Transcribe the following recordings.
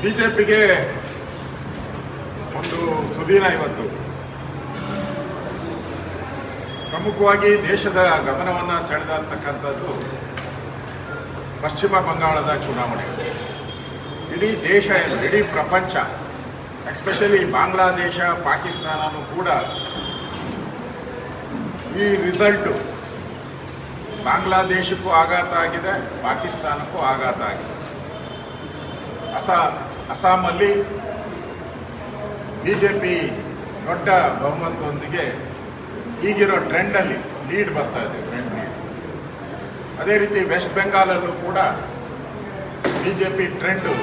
ಬಿಜೆಪಿಗೆ ಒಂದು ಸುದಿನ ಇವತ್ತು. ಪ್ರಮುಖವಾಗಿ ದೇಶದ ಗಮನವನ್ನು ಸೆಳೆದಿರ್ತಕ್ಕಂಥದ್ದು ಪಶ್ಚಿಮ ಬಂಗಾಳದ ಚುನಾವಣೆ. ಇಡೀ ದೇಶ, ಇಡೀ ಪ್ರಪಂಚ, ಎಸ್ಪೆಷಲಿ ಬಾಂಗ್ಲಾದೇಶ, ಪಾಕಿಸ್ತಾನನೂ ಕೂಡ ಈ ರಿಸಲ್ಟು ಬಾಂಗ್ಲಾದೇಶಕ್ಕೂ ಆಘಾತ ಆಗಿದೆ, ಪಾಕಿಸ್ತಾನಕ್ಕೂ ಆಘಾತ ಆಗಿದೆ. ಅಸ್ಸಾಮಲ್ಲಿ ಬಿಜೆಪಿ ದೊಡ್ಡ ಬಹುಮತದೊಂದಿಗೆ ಈಗಿರೋ ಟ್ರೆಂಡಲ್ಲಿ ಲೀಡ್ ಬರ್ತಾ ಇದೆ, ಟ್ರೆಂಡ್ ಲೀಡ್. ಅದೇ ರೀತಿ ವೆಸ್ಟ್ ಬೆಂಗಾಲಲ್ಲೂ ಕೂಡ ಬಿಜೆಪಿ ಟ್ರೆಂಡು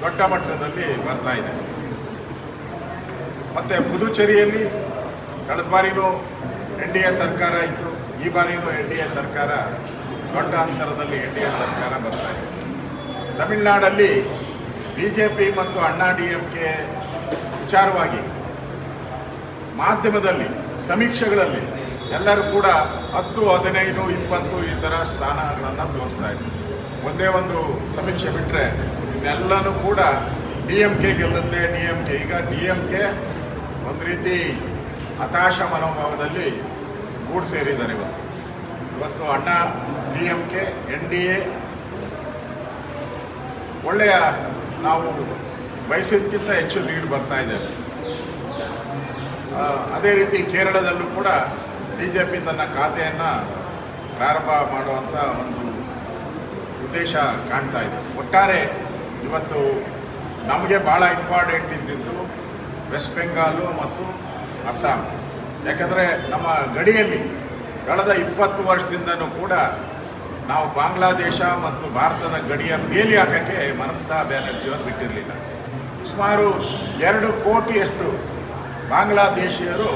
ದೊಡ್ಡ ಮಟ್ಟದಲ್ಲಿ ಬರ್ತಾ ಇದೆ. ಮತ್ತು ಪುದುಚೇರಿಯಲ್ಲಿ ಕಳೆದ ಬಾರಿನೂ NDA ಸರ್ಕಾರ ಇತ್ತು, ಈ ಬಾರಿನೂ NDA ಸರ್ಕಾರ ದೊಡ್ಡ ಅಂತರದಲ್ಲಿ NDA ಸರ್ಕಾರ ಬರ್ತಾ ಇದೆ. ತಮಿಳುನಾಡಲ್ಲಿ ಬಿಜೆಪಿ ಮತ್ತು ಅಣ್ಣಾ DMK ವಿಚಾರವಾಗಿ ಮಾಧ್ಯಮದಲ್ಲಿ, ಸಮೀಕ್ಷೆಗಳಲ್ಲಿ ಎಲ್ಲರೂ ಕೂಡ 10, 15, 20 ಈ ಥರ ಸ್ಥಾನಗಳನ್ನು ತೋರಿಸ್ತಾ ಇದ್ರು. ಒಂದೇ ಒಂದು ಸಮೀಕ್ಷೆ ಬಿಟ್ಟರೆ ಇನ್ನೆಲ್ಲನೂ ಕೂಡ DMK ಗೆಲ್ಲುತ್ತೆ, DMK. ಈಗ DMK ಒಂದು ರೀತಿ ಹತಾಶ ಮನೋಭಾವದಲ್ಲಿ ಗೂಡು ಸೇರಿದ್ದಾರೆ. ಇವತ್ತು ಅಣ್ಣಾ DMK, NDA ಒಳ್ಳೆಯ, ನಾವು ಬಯಸಿದ್ದಕ್ಕಿಂತ ಹೆಚ್ಚು ಲೀಡ್ ಬರ್ತಾ ಇದೆ. ಅದೇ ರೀತಿ ಕೇರಳದಲ್ಲೂ ಕೂಡ ಬಿಜೆಪಿ ತನ್ನ ಖಾತೆಯನ್ನು ಪ್ರಾರಂಭ ಮಾಡುವಂಥ ಒಂದು ಉದ್ದೇಶ ಕಾಣ್ತಾ ಇದೆ. ಒಟ್ಟಾರೆ ಇವತ್ತು ನಮಗೆ ಭಾಳ ಇಂಪಾರ್ಟೆಂಟ್ ಇದ್ದಿದ್ದು ವೆಸ್ಟ್ ಬೆಂಗಾಲು ಮತ್ತು ಅಸ್ಸಾಂ. ಯಾಕಂದರೆ ನಮ್ಮ ಗಡಿಯಲ್ಲಿ ಕಳೆದ 20 ವರ್ಷದಿಂದನೂ ಕೂಡ ನಾವು ಬಾಂಗ್ಲಾದೇಶ ಮತ್ತು ಭಾರತದ ಗಡಿಯ ಬೇಲಿ ಹಾಕೋಕ್ಕೆ ಮಮತಾ ಬ್ಯಾನರ್ಜಿಯವರು ಬಿಟ್ಟಿರಲಿಲ್ಲ. ಸುಮಾರು 2 ಕೋಟಿಯಷ್ಟು ಬಾಂಗ್ಲಾದೇಶಿಯರು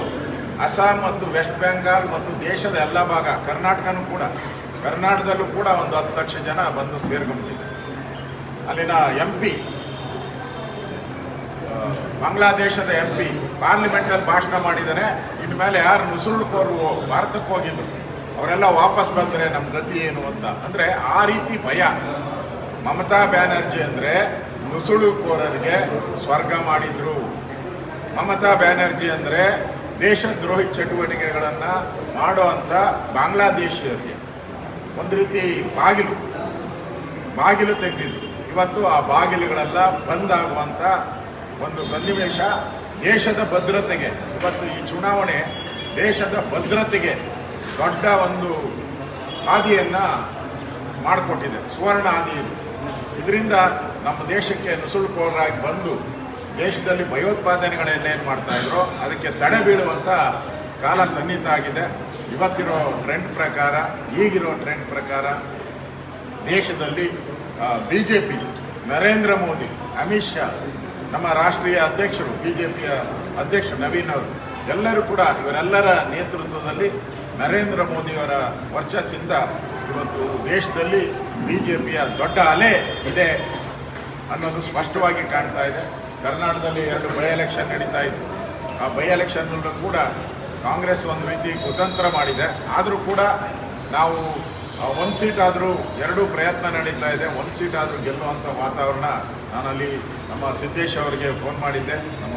ಅಸ್ಸಾಂ ಮತ್ತು ವೆಸ್ಟ್ ಬೆಂಗಾಲ್ ಮತ್ತು ದೇಶದ ಎಲ್ಲ ಭಾಗ, ಕರ್ನಾಟಕದಲ್ಲೂ ಕೂಡ ಒಂದು 10 ಲಕ್ಷ ಜನ ಬಂದು ಸೇರ್ಕೊಂಡಿದೆ. ಅಲ್ಲಿನ MP, ಬಾಂಗ್ಲಾದೇಶದ MP ಪಾರ್ಲಿಮೆಂಟಲ್ಲಿ ಭಾಷಣ ಮಾಡಿದರೆ, ಇನ್ಮೇಲೆ ಯಾರು ನುಸುಳುಕೋರು ಭಾರತಕ್ಕೆ ಹೋಗಿದ್ರು ಅವರೆಲ್ಲ ವಾಪಸ್ ಬಂದರೆ ನಮ್ಮ ಗತಿ ಏನು ಅಂತ. ಅಂದರೆ ಆ ರೀತಿ ಭಯ. ಮಮತಾ ಬ್ಯಾನರ್ಜಿ ಅಂದರೆ ನುಸುಳುಕೋರರಿಗೆ ಸ್ವರ್ಗ ಮಾಡಿದ್ರು. ಮಮತಾ ಬ್ಯಾನರ್ಜಿ ಅಂದರೆ ದೇಶದ್ರೋಹಿ ಚಟುವಟಿಕೆಗಳನ್ನು ಮಾಡೋ ಅಂಥ ಬಾಂಗ್ಲಾದೇಶಿಯರಿಗೆ ಒಂದು ರೀತಿ ಬಾಗಿಲು ತೆಗೆದಿದ್ರು. ಇವತ್ತು ಆ ಬಾಗಿಲುಗಳೆಲ್ಲ ಬಂದಾಗುವಂಥ ಒಂದು ಸನ್ನಿವೇಶ ದೇಶದ ಭದ್ರತೆಗೆ, ಇವತ್ತು ಈ ಚುನಾವಣೆ ದೇಶದ ಭದ್ರತೆಗೆ ದೊಡ್ಡ ಒಂದು ಹಾದಿಯನ್ನು ಮಾಡಿಕೊಟ್ಟಿದೆ, ಸುವರ್ಣ ಹಾದಿ ಇದು. ಇದರಿಂದ ನಮ್ಮ ದೇಶಕ್ಕೆ ನುಸುಳುಕೋರರಾಗಿ ಬಂದು ದೇಶದಲ್ಲಿ ಭಯೋತ್ಪಾದನೆಗಳನ್ನೇನು ಮಾಡ್ತಾ ಇದ್ರು ಅದಕ್ಕೆ ತಡೆ ಬೀಳುವಂಥ ಕಾಲ ಸನ್ನಿಹಿತ ಆಗಿದೆ. ಇವತ್ತಿರೋ ಟ್ರೆಂಡ್ ಪ್ರಕಾರ, ಈಗಿರೋ ಟ್ರೆಂಡ್ ಪ್ರಕಾರ ದೇಶದಲ್ಲಿ ಬಿಜೆಪಿ, ನರೇಂದ್ರ ಮೋದಿ, ಅಮಿತ್ ಶಾ, ನಮ್ಮ ರಾಷ್ಟ್ರೀಯ ಅಧ್ಯಕ್ಷರು, ಬಿಜೆಪಿಯ ಅಧ್ಯಕ್ಷ ನವೀನ್ ಅವರು, ಎಲ್ಲರೂ ಕೂಡ ಇವರೆಲ್ಲರ ನೇತೃತ್ವದಲ್ಲಿ ನರೇಂದ್ರ ಮೋದಿಯವರ ವರ್ಚಸ್ಸಿಂದ ಇವತ್ತು ದೇಶದಲ್ಲಿ ಬಿಜೆಪಿಯ ದೊಡ್ಡ ಅಲೆ ಇದೆ ಅನ್ನೋದು ಸ್ಪಷ್ಟವಾಗಿ ಕಾಣ್ತಾ ಇದೆ. ಕರ್ನಾಟಕದಲ್ಲಿ 2 ಬೈ ಎಲೆಕ್ಷನ್ ನಡೀತಾ ಇತ್ತು. ಆ ಬೈ ಎಲೆಕ್ಷನ್ನಲ್ಲೂ ಕೂಡ ಕಾಂಗ್ರೆಸ್ ಒಂದು ರೀತಿ ಕುತಂತ್ರ ಮಾಡಿದೆ. ಆದರೂ ಕೂಡ ನಾವು 1 ಸೀಟ್ ಆದರೂ, 2 ಪ್ರಯತ್ನ ನಡೀತಾ ಇದೆ, 1 ಸೀಟ್ ಆದರೂ ಗೆಲ್ಲುವಂಥ ವಾತಾವರಣ. ನಾನಲ್ಲಿ ನಮ್ಮ ಸಿದ್ದೇಶ್ ಅವರಿಗೆ ಫೋನ್ ಮಾಡಿದ್ದೆ, ನಮ್ಮ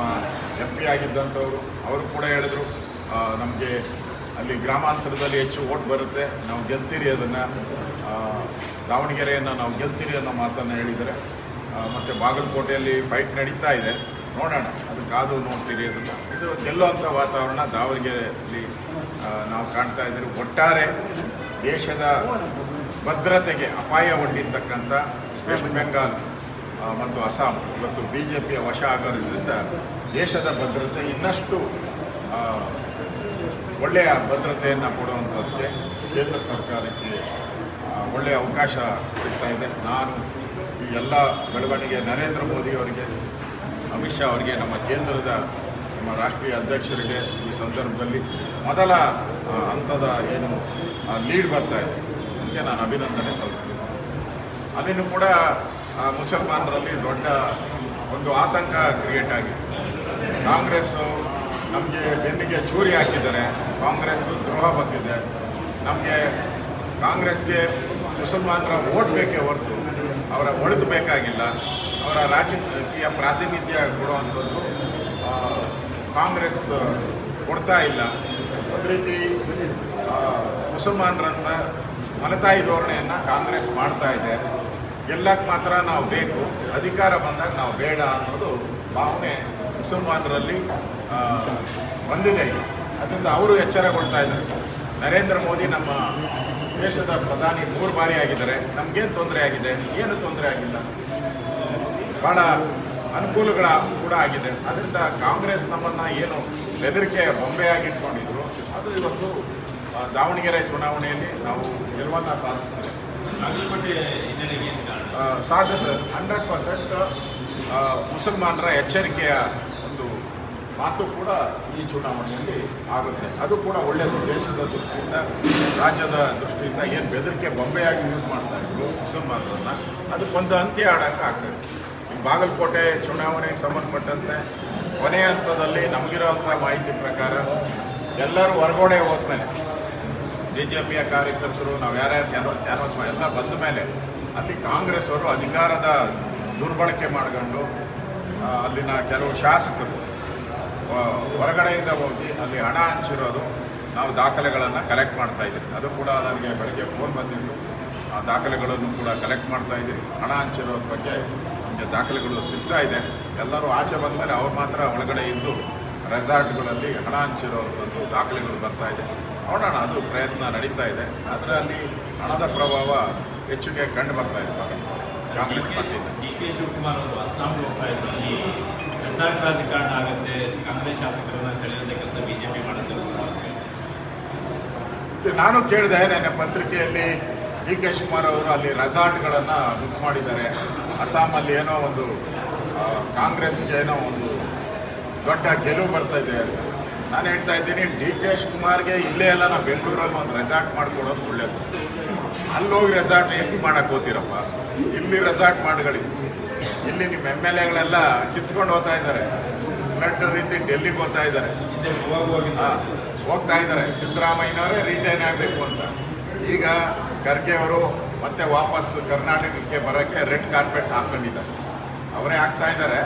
MP ಆಗಿದ್ದಂಥವರು. ಅವರು ಕೂಡ ಹೇಳಿದ್ರು, ನಮಗೆ ಅಲ್ಲಿ ಗ್ರಾಮಾಂತರದಲ್ಲಿ ಹೆಚ್ಚು ಓಟ್ ಬರುತ್ತೆ, ನಾವು ಗೆಲ್ತೀರಿ, ಅದನ್ನು ದಾವಣಗೆರೆಯನ್ನು ನಾವು ಗೆಲ್ತೀರಿ ಅನ್ನೋ ಮಾತನ್ನು ಹೇಳಿದ್ದಾರೆ. ಮತ್ತು ಬಾಗಲಕೋಟೆಯಲ್ಲಿ ಫೈಟ್ ನಡೀತಾ ಇದೆ, ನೋಡೋಣ, ಅದು ಕಾದು ನೋಡ್ತೀರಿ ಅದನ್ನು. ಇದು ಗೆಲ್ಲುವಂಥ ವಾತಾವರಣ ದಾವಣಗೆರೆಯಲ್ಲಿ ನಾವು ಕಾಣ್ತಾ ಇದ್ದೀವಿ. ಒಟ್ಟಾರೆ ದೇಶದ ಭದ್ರತೆಗೆ ಅಪಾಯ ಒಡ್ಡಿರ್ತಕ್ಕಂಥ ವೆಸ್ಟ್ ಬೆಂಗಾಲ್ ಮತ್ತು ಅಸ್ಸಾಂ ಇವತ್ತು ಬಿಜೆಪಿಯ ವಶ ಆಗೋದ್ರಿಂದ ದೇಶದ ಭದ್ರತೆ ಇನ್ನಷ್ಟು ಒಳ್ಳೆಯ ಭದ್ರತೆಯನ್ನು ಕೊಡುವಂಥದ್ದಕ್ಕೆ ಕೇಂದ್ರ ಸರ್ಕಾರಕ್ಕೆ ಒಳ್ಳೆಯ ಅವಕಾಶ ಸಿಗ್ತಾ ಇದೆ. ನಾನು ಈ ಎಲ್ಲ ಬೆಳವಣಿಗೆ ನರೇಂದ್ರ ಮೋದಿಯವರಿಗೆ, ಅಮಿತ್ ಶಾ ಅವರಿಗೆ, ನಮ್ಮ ಕೇಂದ್ರದ ನಮ್ಮ ರಾಷ್ಟ್ರೀಯ ಅಧ್ಯಕ್ಷರಿಗೆ ಈ ಸಂದರ್ಭದಲ್ಲಿ ಮೊದಲ ಹಂತದ ಏನು ಲೀಡ್ ಬರ್ತಾ ಇದೆ ಅದಕ್ಕೆ ನಾನು ಅಭಿನಂದನೆ ಸಲ್ಲಿಸ್ತೀನಿ. ಅಲ್ಲಿನೂ ಕೂಡ ಮುಸಲ್ಮಾನರಲ್ಲಿ ದೊಡ್ಡ ಒಂದು ಆತಂಕ ಕ್ರಿಯೇಟ್ ಆಗಿದೆ. ಕಾಂಗ್ರೆಸ್ಸು ನಮಗೆ ಬೆನ್ನಿಗೆ ಚೂರಿ ಹಾಕಿದ್ದಾರೆ, ಕಾಂಗ್ರೆಸ್ ದ್ರೋಹ ಬಂದಿದೆ, ನಮಗೆ ಕಾಂಗ್ರೆಸ್ಗೆ ಮುಸಲ್ಮಾನರ ಓಟ್ ಬೇಕೇ ಹೊರತು ಅವರ ಒಡೆದು ಬೇಕಾಗಿಲ್ಲ. ಅವರ ರಾಜಕೀಯ ಪ್ರಾತಿನಿಧ್ಯ ಕೊಡುವಂಥದ್ದು ಕಾಂಗ್ರೆಸ್ ಕೊಡ್ತಾ ಇಲ್ಲ. ಒಂದು ರೀತಿ ಮುಸಲ್ಮಾನರನ್ನ ಮಲತಾಯಿ ಧೋರಣೆಯನ್ನು ಕಾಂಗ್ರೆಸ್ ಮಾಡ್ತಾ ಇದೆ. ಗೆಲ್ಲಕ್ಕೆ ಮಾತ್ರ ನಾವು ಬೇಕು, ಅಧಿಕಾರ ಬಂದಾಗ ನಾವು ಬೇಡ ಅನ್ನೋದು ಭಾವನೆ ಮುಸಲ್ಮಾನರಲ್ಲಿ ಬಂದಿದೆ. ಅದರಿಂದ ಅವರು ಎಚ್ಚರಗೊಳ್ತಾ ಇದ್ದಾರೆ. ನರೇಂದ್ರ ಮೋದಿ ನಮ್ಮ ದೇಶದ ಪ್ರಧಾನಿ 3 ಬಾರಿ ಆಗಿದ್ದಾರೆ. ನಮಗೇನು ತೊಂದರೆ ಆಗಿದೆ? ಏನು ತೊಂದರೆ ಆಗಿಲ್ಲ. ಭಾಳ ಅನುಕೂಲಗಳ ಕೂಡ ಆಗಿದೆ. ಅದರಿಂದ ಕಾಂಗ್ರೆಸ್ ನಮ್ಮನ್ನು ಏನು ಬೆದರಿಕೆ ಬೊಂಬೆಯಾಗಿ ಇಟ್ಕೊಂಡಿದ್ರು, ಅದು ಇವತ್ತು ದಾವಣಗೆರೆ ಚುನಾವಣೆಯಲ್ಲಿ ನಾವು ಗೆಲುವನ್ನು ಸಾಧಿಸ್ತೇವೆ. ಸಾಧ್ಯ 100% ಮುಸಲ್ಮಾನರ ಎಚ್ಚರಿಕೆಯ ಒಂದು ಮಾತು ಕೂಡ ಈ ಚುನಾವಣೆಯಲ್ಲಿ ಆಗುತ್ತೆ. ಅದು ಕೂಡ ಒಳ್ಳೆಯದು. ದೇಶದ ದೃಷ್ಟಿಯಿಂದ, ರಾಜ್ಯದ ದೃಷ್ಟಿಯಿಂದ ಏನು ಬೆದರಿಕೆ ಬೊಂಬೆಯಾಗಿ ಯೂಸ್ ಮಾಡ್ತಾ ಇದ್ರು ಮುಸಲ್ಮಾನರನ್ನು, ಅದಕ್ಕೊಂದು ಅಂತ್ಯ ಆಡೋಕ್ಕೆ ಆಗ್ತದೆ. ಈ ಬಾಗಲಕೋಟೆ ಚುನಾವಣೆಗೆ ಸಂಬಂಧಪಟ್ಟಂತೆ ಕೊನೆಯ ಹಂತದಲ್ಲಿ ನಮಗಿರೋಂಥ ಮಾಹಿತಿ ಪ್ರಕಾರ ಎಲ್ಲರೂ ಹೊರಗಡೆ ಹೋದ್ಮೇಲೆ BJPಯ ಕಾರ್ಯಕರ್ತರು ನಾವು ಯಾರ್ಯಾರು ಕ್ಯಾನ್ವಾಸ್ ಮಾಡಿ ಎಲ್ಲ ಬಂದ ಮೇಲೆ ಅಲ್ಲಿ ಕಾಂಗ್ರೆಸ್ ಅವರು ಅಧಿಕಾರದ ದುರ್ಬಳಕೆ ಮಾಡ್ಕೊಂಡು ಅಲ್ಲಿನ ಕೆಲವು ಶಾಸಕರು ಹೊರಗಡೆಯಿಂದ ಹೋಗಿ ಅಲ್ಲಿ ಹಣ ಹಂಚಿರೋದು ನಾವು ದಾಖಲೆಗಳನ್ನು ಕಲೆಕ್ಟ್ ಮಾಡ್ತಾ ಇದ್ದೀವಿ. ಅದು ಕೂಡ ನನಗೆ ಬೆಳಗ್ಗೆ ಫೋನ್ ಬಂದಿದ್ದು. ಆ ದಾಖಲೆಗಳನ್ನು ಕೂಡ ಕಲೆಕ್ಟ್ ಮಾಡ್ತಾ ಇದ್ದೀವಿ. ಹಣ ಹಂಚಿರೋದ್ರ ಬಗ್ಗೆ ನಮಗೆ ದಾಖಲೆಗಳು ಸಿಗ್ತಾ ಇದೆ. ಎಲ್ಲರೂ ಆಚೆ ಬಂದ ಮೇಲೆ ಅವ್ರು ಮಾತ್ರ ಒಳಗಡೆ ಇದ್ದು ರೆಸಾರ್ಟ್ಗಳಲ್ಲಿ ಹಣ ಹಂಚಿರೋದು ದಾಖಲೆಗಳು ಬರ್ತಾ ಇದೆ. ನೋಡೋಣ, ಅದು ಪ್ರಯತ್ನ ನಡೀತಾ ಇದೆ. ಆದರೆ ಅಲ್ಲಿ ಹಣದ ಪ್ರಭಾವ ಹೆಚ್ಚಿಗೆ ಕಂಡು ಬರ್ತಾ ಇದೆ ಕಾಂಗ್ರೆಸ್ ಪಾರ್ಟಿಯಿಂದ. DK ಶಿವಕುಮಾರ್ ಅವರು ಅಸ್ಸಾಂಗೆ ಹೋಗ್ತಾ ಇದ್ರು. ಅಲ್ಲಿ ರೆಸಾರ್ಟ್ ರಾಜಕಾರಣ ಆಗುತ್ತೆ, ಕಾಂಗ್ರೆಸ್ ಶಾಸಕರನ್ನ ಸೆಳೆಯುವಂಥ ಕೆಲಸ BJP ಮಾಡುತ್ತೆ. ನಾನು ಕೇಳಿದೆ ನನ್ನ ಪತ್ರಿಕೆಯಲ್ಲಿ, DK ಶಿವಕುಮಾರ್ ಅವರು ಅಲ್ಲಿ ರೆಸಾರ್ಟ್ಗಳನ್ನು ಬುಕ್ ಮಾಡಿದ್ದಾರೆ. ಅಸ್ಸಾಮಲ್ಲಿ ಏನೋ ಒಂದು ಕಾಂಗ್ರೆಸ್ಗೆ ಏನೋ ಒಂದು ದೊಡ್ಡ ಗೆಲುವು ಬರ್ತಾ ಇದೆ. ನಾನು ಹೇಳ್ತಾ ಇದ್ದೀನಿ, DK ಶಿವಕುಮಾರ್ಗೆ ಇಲ್ಲೇ ಎಲ್ಲ ನಾವು ಬೆಂಗಳೂರಲ್ಲಿ ಒಂದು ರೆಸಾರ್ಟ್ ಮಾಡ್ಕೊಡೋದು ಒಳ್ಳೇದು. ಅಲ್ಲೋಗಿ ರೆಸಾರ್ಟ್ ಹೇಗೆ ಮಾಡಕ್ಕೆ ಹೋಗ್ತೀರಪ್ಪ? ಇಲ್ಲಿ ರೆಸಾರ್ಟ್ ಮಾಡ್ಕೊಳ್ಳಿ. ಇಲ್ಲಿ ನಿಮ್ಮ MLAಗಳೆಲ್ಲ ಕಿತ್ಕೊಂಡು ಹೋಗ್ತಾ ಇದ್ದಾರೆ. ಫ್ಲಡ್ ರೀತಿ ಡೆಲ್ಲಿಗೆ ಹೋಗ್ತಾ ಇದ್ದಾರೆ, ಹೋಗ್ತಾ ಇದ್ದಾರೆ. ಸಿದ್ದರಾಮಯ್ಯನವರೇ ರಿಟೈನ್ ಆಗಬೇಕು ಅಂತ. ಈಗ ಖರ್ಗೆ ಅವರು ಮತ್ತೆ ವಾಪಸ್ ಕರ್ನಾಟಕಕ್ಕೆ ಬರೋಕ್ಕೆ ರೆಡ್ ಕಾರ್ಪೆಟ್ ಹಾಕೊಂಡಿದ್ದಾರೆ. ಅವರೇ ಆಗ್ತಾ ಇದ್ದಾರೆ.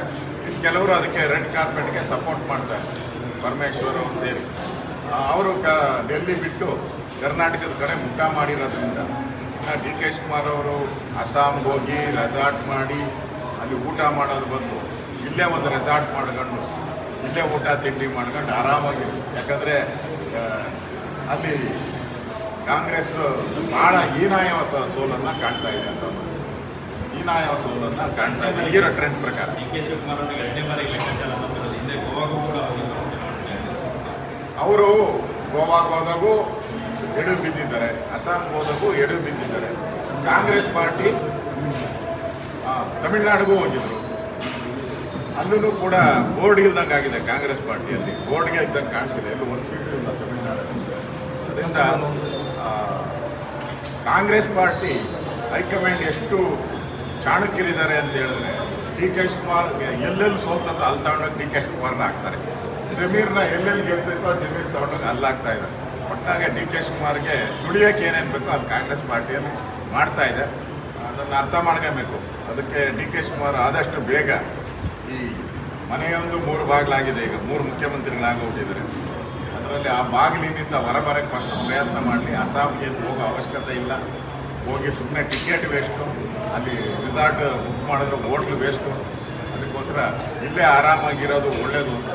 ಕೆಲವರು ಅದಕ್ಕೆ ರೆಡ್ ಕಾರ್ಪೆಟ್ಗೆ ಸಪೋರ್ಟ್ ಮಾಡ್ತಾರೆ, ಪರಮೇಶ್ವರ್ ಅವರು ಸೇರಿ. ಅವರು ಡೆಲ್ಲಿ ಬಿಟ್ಟು ಕರ್ನಾಟಕದ ಕಡೆ ಮುಖ ಮಾಡಿರೋದ್ರಿಂದ DK ಶಿವಕುಮಾರ್ ಅವರು ಅಸ್ಸಾಂಗೆ ಹೋಗಿ ರೆಸಾರ್ಟ್ ಮಾಡಿ ಅಲ್ಲಿ ಊಟ ಮಾಡೋದು ಬಂದು ಇಲ್ಲೇ ಒಂದು ರೆಸಾರ್ಟ್ ಮಾಡ್ಕೊಂಡು ಇಲ್ಲೇ ಊಟ ತಿಂಡಿ ಮಾಡ್ಕೊಂಡು ಆರಾಮಾಗಿ. ಯಾಕಂದರೆ ಅಲ್ಲಿ ಕಾಂಗ್ರೆಸ್ ಭಾಳ ಹೀನಾಯ ಸೋಲನ್ನು ಕಾಣ್ತಾ ಇದೆ. ಅಸ್ಸಾಂ ಹೀನಾಯ ಸೋಲನ್ನು ಕಾಣ್ತಾ ಇದೆ ಈಗಿರೋ ಟ್ರೆಂಡ್ ಪ್ರಕಾರ. DK ಶಿವಕುಮಾರ್ ಅವರಿಗೆ 2ನೇ ಬಾರಿ ಲೆಕ್ಕಾಚಾರ ಬಂದಿರೋದು. ಹಿಂದೆ ಗೋವಾಗೂ ಕೂಡ ಅವರು ಗೋವಾಗೆ ಹೋದಾಗೂ ಎಡು ಬಿದ್ದಿದ್ದಾರೆ, ಅಸ್ಸಾಂಗೆ ಹೋದಾಗೂ ಎಡು ಬಿದ್ದಿದ್ದಾರೆ. ಕಾಂಗ್ರೆಸ್ ಪಾರ್ಟಿ ತಮಿಳುನಾಡಿಗೂ ಹೋಗಿದ್ರು. ಅಲ್ಲೂ ಕೂಡ ಬೋರ್ಡ್ ಇಲ್ದಂಗೆ ಆಗಿದೆ. ಕಾಂಗ್ರೆಸ್ ಪಾರ್ಟಿಯಲ್ಲಿ ಬೋರ್ಡ್ಗೆ ಇದ್ದಂಗೆ ಕಾಣಿಸಿದೆ. ಎಲ್ಲೂ ಒಂದು ಸೀಟು ಇಲ್ಲ ತಮಿಳುನಾಡಲ್ಲಿ. ಅದರಿಂದ ಕಾಂಗ್ರೆಸ್ ಪಾರ್ಟಿ ಹೈಕಮಾಂಡ್ ಎಷ್ಟು ಚಾಣಕ್ಯರಿದ್ದಾರೆ ಅಂತ ಹೇಳಿದ್ರೆ, DK ಶಿವಕುಮಾರ್ ಎಲ್ಲೆಲ್ಲಿ ಸೋಲ್ತಂತ ಅಲ್ಲಿ ತಗೊಂಡೋಗಿ DK ಶಿವಕುಮಾರ್ನ ಹಾಕ್ತಾರೆ. ಜಮೀರ್ನ ಎಲ್ಲೆಲ್ಲಿ ಗೆಲ್ತೈತೋ ಜಮೀರ್ ತಗೊಂಡೋಗಿ ಅಲ್ಲಾಗ್ತಾ ಇದೆ. ಒಟ್ಟಾಗೆ DK ಶಿವಕುಮಾರ್ಗೆ ದುಡಿಯೋಕೆ ಏನೇನು ಬೇಕೋ ಅಲ್ಲಿ ಕಾಂಗ್ರೆಸ್ ಪಾರ್ಟಿಯಲ್ಲಿ ಮಾಡ್ತಾ ಇದೆ. ಅದನ್ನು ಅರ್ಥ ಮಾಡ್ಕೋಬೇಕು. ಅದಕ್ಕೆ DK ಶಿವಕುಮಾರ್ ಆದಷ್ಟು ಬೇಗ ಈ ಮನೆಯೊಂದು 3 ಬಾಗಿಲಾಗಿದೆ. ಈಗ 3 ಮುಖ್ಯಮಂತ್ರಿಗಳಾಗೋಗಿದ್ದಾರೆ. ಅದರಲ್ಲಿ ಆ ಬಾಗಿಲಿನಿಂದ ಹೊರಬರಕ್ಕೆ ಫಸ್ಟ್ ಪ್ರಯತ್ನ ಮಾಡಲಿ. ಅಸ್ಸಾಂಗೆ ಹೋಗೋ ಅವಶ್ಯಕತೆ ಇಲ್ಲ. ಹೋಗಿ ಸುಮ್ಮನೆ ಟಿಕೆಟ್ ವೇಸ್ಟು, ಅಲ್ಲಿ ರೆಸಾರ್ಟ್ ಬುಕ್ ಮಾಡಿದ್ರೆ ಹೋಟ್ಲು ವೇಸ್ಟು. ಅದಕ್ಕೋಸ್ಕರ ಇಲ್ಲೇ ಆರಾಮಾಗಿರೋದು ಒಳ್ಳೆಯದು ಅಂತ